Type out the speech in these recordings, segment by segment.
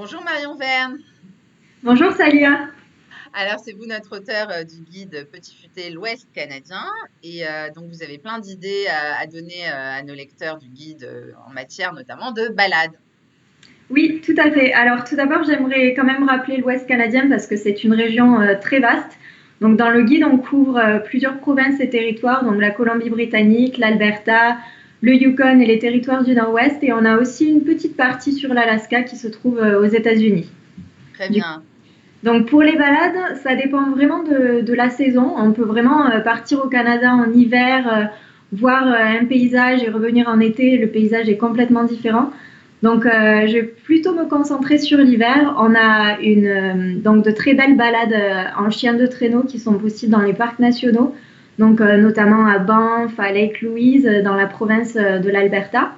Bonjour Marion Verne. Bonjour Salia. Alors c'est vous notre auteur du guide Petit Futé l'Ouest canadien et donc vous avez plein d'idées à donner à nos lecteurs du guide en matière notamment de balade. Oui, tout à fait. Alors tout d'abord, j'aimerais quand même rappeler l'Ouest canadien parce que c'est une région très vaste. Donc dans le guide, on couvre plusieurs provinces et territoires, donc la Colombie-Britannique, l'Alberta, le Yukon et les territoires du Nord-Ouest. Et on a aussi une petite partie sur l'Alaska qui se trouve aux États-Unis. Très Du- bien. Donc pour les balades, ça dépend vraiment de la saison. On peut vraiment partir au Canada en hiver, voir un paysage et revenir en été. Le paysage est complètement différent. Donc, je vais plutôt me concentrer sur l'hiver. On a donc de très belles balades en chien de traîneau qui sont possibles dans les parcs nationaux, donc notamment à Banff, à Lake Louise, dans la province de l'Alberta.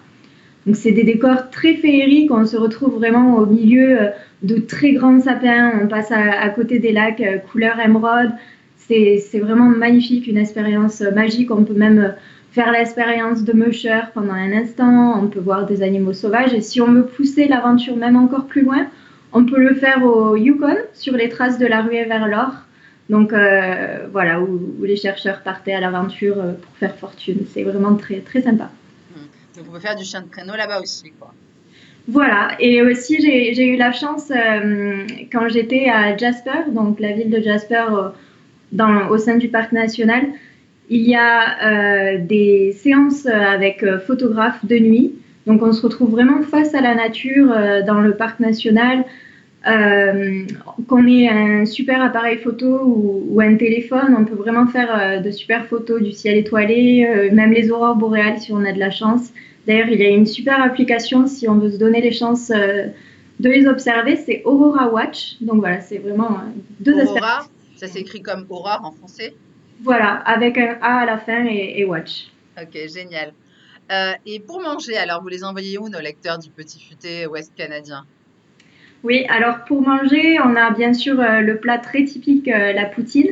Donc, c'est des décors très féeriques. On se retrouve vraiment au milieu de très grands sapins. On passe à côté des lacs couleur émeraude. C'est vraiment magnifique, une expérience magique. On peut même faire l'expérience de musher pendant un instant. On peut voir des animaux sauvages. Et si on veut pousser l'aventure même encore plus loin, on peut le faire au Yukon, sur les traces de la ruée vers l'or. Donc voilà, où les chercheurs partaient à l'aventure pour faire fortune. C'est vraiment très, très sympa. Hmm. Donc on peut faire du chien de traîneau là-bas aussi, quoi. Voilà, et aussi j'ai eu la chance quand j'étais à Jasper, donc la ville de Jasper au sein du parc national, il y a des séances avec photographes de nuit. Donc on se retrouve vraiment face à la nature dans le parc national. Euh, qu'on ait un super appareil photo ou un téléphone, on peut vraiment faire de super photos du ciel étoilé, même les aurores boréales si on a de la chance. D'ailleurs, il y a une super application si on veut se donner les chances de les observer, c'est Aurora Watch. Donc voilà, c'est vraiment deux aspects. Aurora, ça s'écrit comme aurore en français. Voilà, avec un A à la fin et Watch. Ok, génial. Et pour manger, alors vous les envoyez où nos lecteurs du Petit Futé Ouest canadien? Oui, alors pour manger, on a bien sûr le plat très typique, la poutine.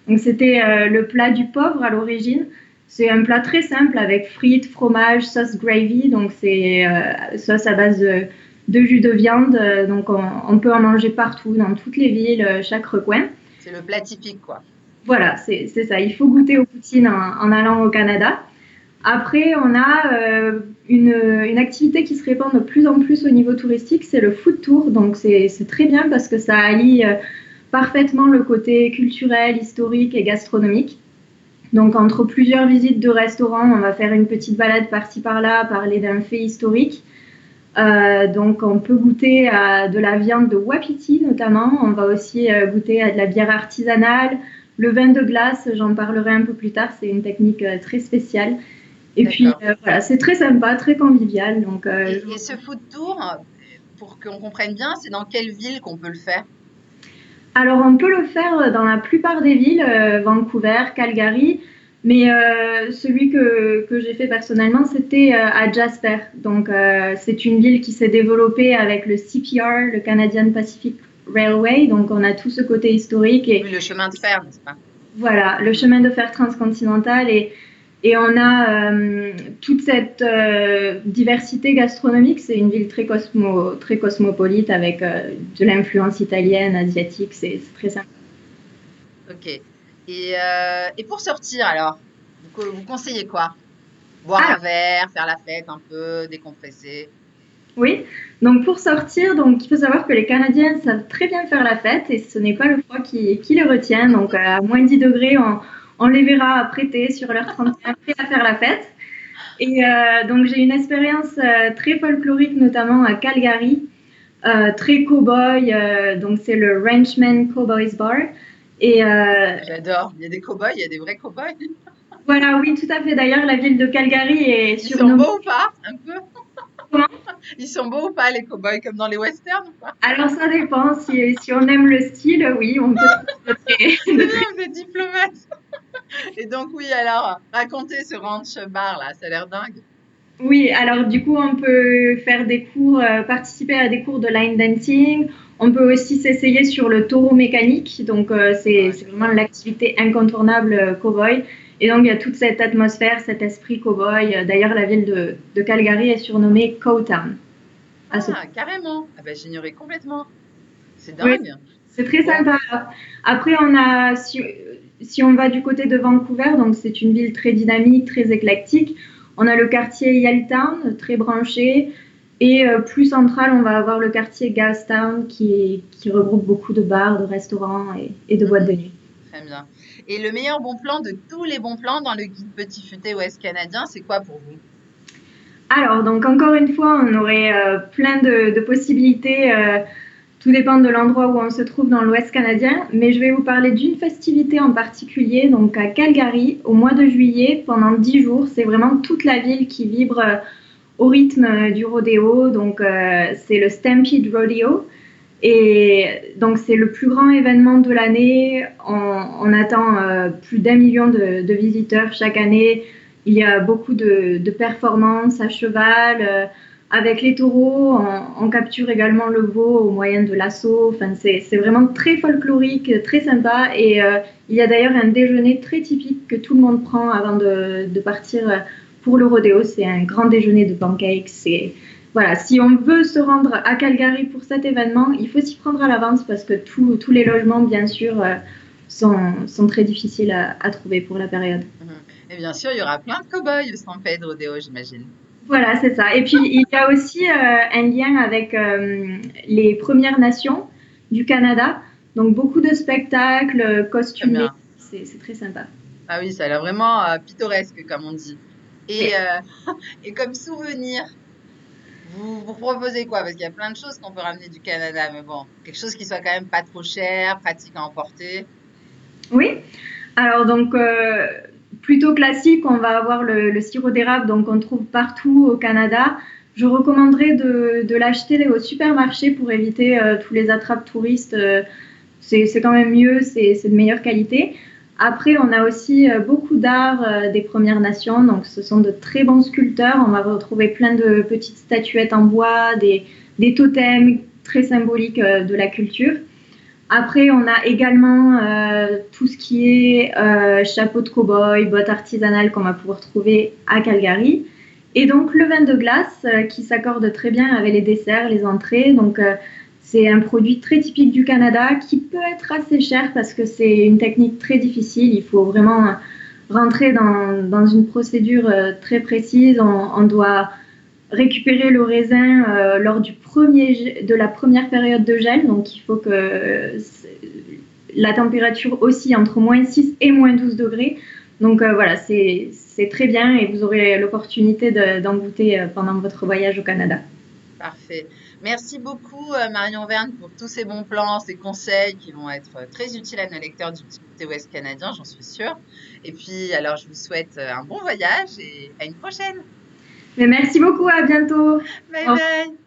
Donc c'était le plat du pauvre à l'origine. C'est un plat très simple avec frites, fromage, sauce gravy. Donc c'est sauce à base de jus de viande. Donc on peut en manger partout, dans toutes les villes, chaque recoin. C'est le plat typique, quoi. Voilà, c'est ça. Il faut goûter aux poutines en allant au Canada. Après, on a une activité qui se répand de plus en plus au niveau touristique, c'est le food tour. Donc, c'est très bien parce que ça allie parfaitement le côté culturel, historique et gastronomique. Donc, entre plusieurs visites de restaurants, on va faire une petite balade par-ci par-là, parler d'un fait historique. Donc, on peut goûter à de la viande de wapiti notamment. On va aussi goûter à de la bière artisanale, le vin de glace. J'en parlerai un peu plus tard. C'est une technique très spéciale. Et puis D'accord. voilà, c'est très sympa, très convivial. Donc, Et ce food tour, pour qu'on comprenne bien, c'est dans quelle ville qu'on peut le faire? alors, on peut le faire dans la plupart des villes, Vancouver, Calgary, mais celui que j'ai fait personnellement, c'était à Jasper. Donc, c'est une ville qui s'est développée avec le CPR, le Canadian Pacific Railway. Donc, on a tout ce côté historique et Oui, le chemin de fer, n'est-ce pas? voilà, le Mhm. chemin de fer transcontinental et on a toute cette diversité gastronomique. C'est une ville très cosmopolite avec de l'influence italienne, asiatique. C'est très sympa. Ok. Et pour sortir, alors, vous conseillez quoi? Boire un Alors, verre, faire la fête un peu, décompresser. oui, donc pour sortir, donc il faut savoir que les Canadiens savent très bien faire la fête et ce n'est pas le froid qui les retient. Donc à moins 10 degrés, on les verra prêter sur leur 31 prêts à faire la fête. Et donc j'ai une expérience très folklorique, notamment à Calgary, très cow-boy. Donc c'est le Ranchman Cowboys Bar. Et J'adore. Il y a des cow-boys, il y a des vrais cow-boys. voilà, oui, tout à fait. D'ailleurs, la ville de Calgary est Ils sont surnommée beaux ou pas? Un peu? comment? Ils sont beaux ou pas, les cow-boys, comme dans les westerns ou pas? Alors ça dépend. Si on aime le style, oui, on peut trouver de très, C'est de très. bien, vous êtes diplomate. Et donc, oui, alors, racontez ce ranch bar là, ça a l'air dingue. Oui, alors du coup, on peut faire des cours, participer à des cours de line dancing. On peut aussi s'essayer sur le taureau mécanique. Donc, Ouais, c'est vraiment l'activité incontournable cow-boy. Et donc, il y a toute cette atmosphère, cet esprit cow-boy. D'ailleurs, la ville de Calgary est surnommée Cowtown. à ce. Ah, carrément. Ah bah, j'ignorais complètement. C'est Oui, dingue. c'est très Bon, sympa. Après, si on va du côté de Vancouver, donc c'est une ville très dynamique, très éclectique, on a le quartier Yaletown, très branché, et plus central, on va avoir le quartier Gastown qui regroupe beaucoup de bars, de restaurants et de boîtes de mhm, nuit. très bien. Et le meilleur bon plan de tous les bons plans dans le guide Petit Futé Ouest canadien, c'est quoi pour vous? Alors, donc encore une fois, on aurait plein de possibilités. Tout dépend de l'endroit où on se trouve dans l'Ouest canadien, mais je vais vous parler d'une festivité en particulier, donc à Calgary, au mois de juillet, pendant 10 jours. C'est vraiment toute la ville qui vibre au rythme du rodéo, donc c'est le Stampede Rodeo. Et donc c'est le plus grand événement de l'année. On attend plus d'1 million de visiteurs chaque année. Il y a beaucoup de performances à cheval. Avec les taureaux, on capture également le veau au moyen de l'assaut. Enfin, c'est vraiment très folklorique, très sympa. Et il y a d'ailleurs un déjeuner très typique que tout le monde prend avant de partir pour le rodéo. C'est un grand déjeuner de pancakes. Voilà, si on veut se rendre à Calgary pour cet événement, il faut s'y prendre à l'avance parce que tous les logements, bien sûr, sont très difficiles à trouver pour la période. Mhm. Et bien sûr, il y aura plein de cow-boys au Stampede Rodeo, j'imagine. Voilà, c'est ça. Et puis, il y a aussi un lien avec les Premières Nations du Canada. Donc, beaucoup de spectacles Très costumés. bien. C'est très sympa. Ah oui, ça a l'air vraiment pittoresque, comme on dit. Et, Oui. et comme souvenir, vous proposez quoi? Parce qu'il y a plein de choses qu'on peut ramener du Canada, mais bon, quelque chose qui soit quand même pas trop cher, pratique à emporter. Oui. Alors, donc, plutôt classique, on va avoir le sirop d'érable, donc on trouve partout au Canada. Je recommanderais de l'acheter au supermarché pour éviter tous les attrapes touristes. C'est quand même mieux, c'est de meilleure qualité. Après, on a aussi beaucoup d'art des Premières Nations, donc ce sont de très bons sculpteurs. On va retrouver plein de petites statuettes en bois, des totems très symboliques de la culture. Après, on a également tout ce qui est chapeau de cow-boy, bottes artisanales qu'on va pouvoir trouver à Calgary. Et donc le vin de glace qui s'accorde très bien avec les desserts, les entrées. Donc c'est un produit très typique du Canada qui peut être assez cher parce que c'est une technique très difficile. Il faut vraiment rentrer dans une procédure très précise. On doit récupérer le raisin lors de la première période de gel. Donc il faut que la température oscille entre -6 et -12 degrés. Donc voilà, c'est très bien et vous aurez l'opportunité d'en goûter pendant votre voyage au Canada. Parfait. Merci beaucoup, Marion Verne, pour tous ces bons plans, ces conseils qui vont être très utiles à nos lecteurs du Petit Ouest canadien, j'en suis sûre. Et puis, alors, je vous souhaite un bon voyage et à une prochaine. Mais merci beaucoup, à bientôt. Bye bye!